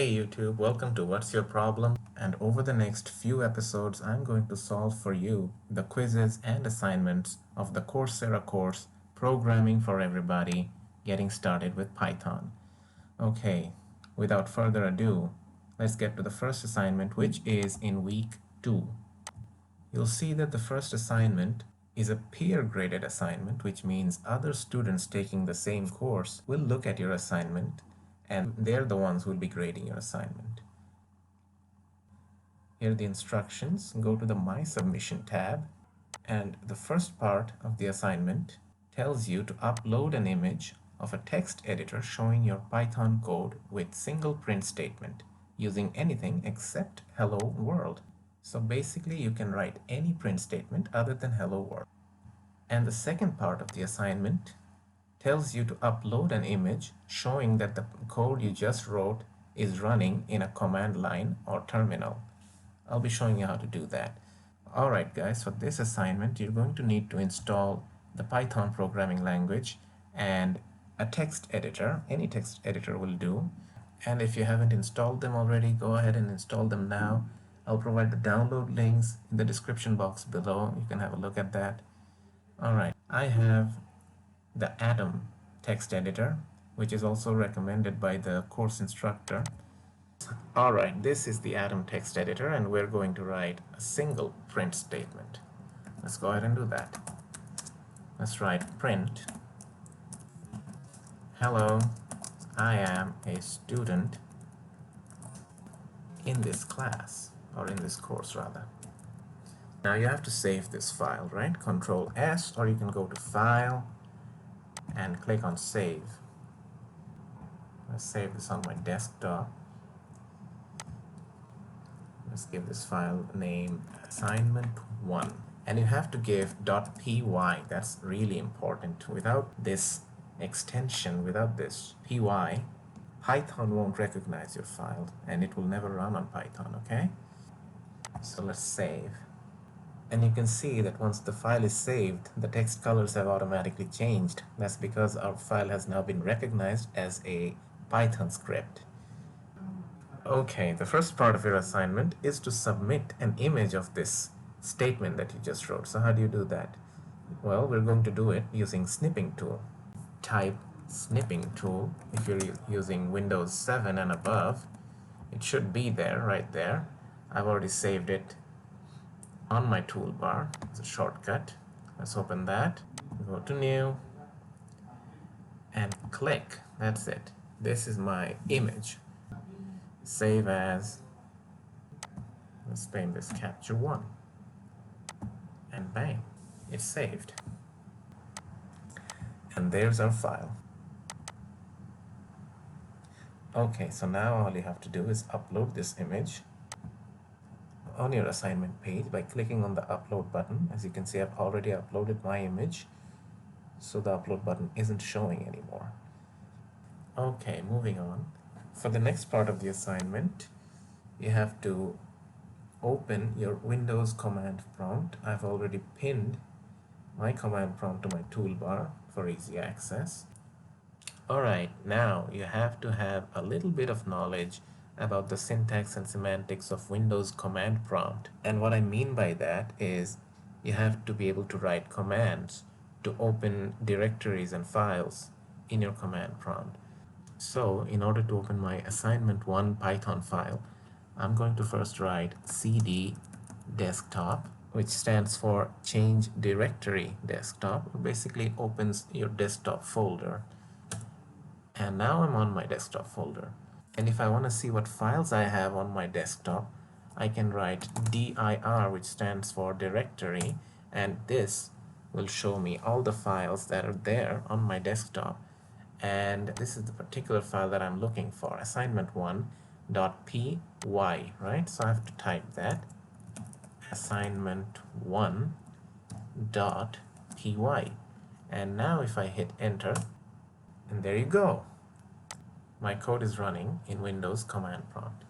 Hey YouTube, welcome to What's Your Problem? And over the next few episodes, I'm going to solve for you the quizzes and assignments of the Coursera course, Programming for Everybody, Getting Started with Python. Okay, without further ado, let's get to the first assignment, which is in week 2. You'll see that the first assignment is a peer-graded assignment, which means other students taking the same course will look at your assignment and they're the ones who will be grading your assignment. Here are the instructions. Go to the My Submission tab, and the first part of the assignment tells you to upload an image of a text editor showing your Python code with single print statement using anything except hello world. So basically you can write any print statement other than hello world. And the second part of the assignment tells you to upload an image showing that the code you just wrote is running in a command line or terminal. I'll be showing you how to do that. Alright guys, for this assignment you're going to need to install the Python programming language and a text editor. Any text editor will do. And if you haven't installed them already, go ahead and install them now. I'll provide the download links in the description box below. You can have a look at that. Alright, I have the Atom text editor, which is also recommended by the course instructor. Alright, this is the Atom text editor, and we're going to write a single print statement. Let's go ahead and do that. Let's write print hello, I am a student in this class, or in this course rather. Now you have to save this file, right? Control S, or you can go to File and click on Save. Let's save this on my desktop. Let's give this file name assignment1, and you have to give .py. That's really important. Without this extension, without this py, Python won't recognize your file and it will never run on Python. Okay, so let's save. And you can see that once the file is saved, the text colors have automatically changed. That's because our file has now been recognized as a Python script. Okay, the first part of your assignment is to submit an image of this statement that you just wrote. So how do you do that? Well, we're going to do it using snipping tool. Type snipping tool. If you're using Windows 7 and above, it should be there, right there. I've already saved it on my toolbar. It's a shortcut. Let's open that. Go to New and click. That's it. This is my image. Save as. Let's name this capture 1. And bang, it's saved. And there's our file. Okay, so now all you have to do is upload this image on your assignment page by clicking on the upload button. As you can see, I've already uploaded my image, so the upload button isn't showing anymore. Okay, moving on. For the next part of the assignment, you have to open your Windows command prompt. I've already pinned my command prompt to my toolbar for easy access. Alright, now you have to have a little bit of knowledge about the syntax and semantics of Windows command prompt. And what I mean by that is you have to be able to write commands to open directories and files in your command prompt. So in order to open my assignment1 Python file, I'm going to first write cd desktop, which stands for change directory desktop. Basically it opens your desktop folder. And now I'm on my desktop folder. And if I want to see what files I have on my desktop, I can write dir, which stands for directory, and this will show me all the files that are there on my desktop. And this is the particular file that I'm looking for, assignment1.py, right? So I have to type that, assignment1.py. And now if I hit enter, and there you go. My code is running in Windows command prompt.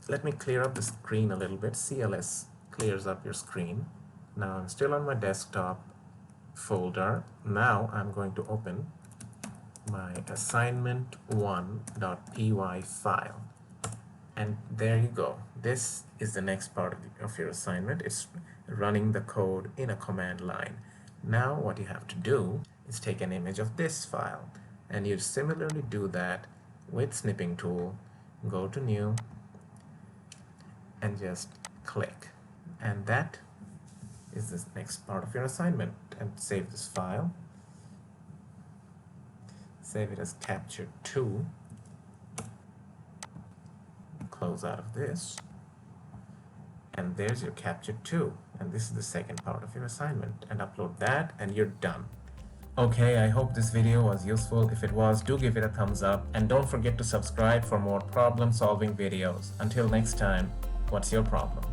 Let me clear up the screen a little bit. CLS clears up your screen. Now I'm still on my desktop folder. Now I'm going to open my assignment1.py file. And there you go. This is the next part of your assignment. It's running the code in a command line. Now what you have to do is take an image of this file, and you similarly do that with snipping tool. Go to new and just click, and that is the next part of your assignment. And save this file, save it as capture 2, close out of this, and there's your capture 2, and this is the second part of your assignment, and upload that and you're done. Okay, I hope this video was useful. If it was, do give it a thumbs up, and don't forget to subscribe for more problem solving videos. Until next time, what's your problem?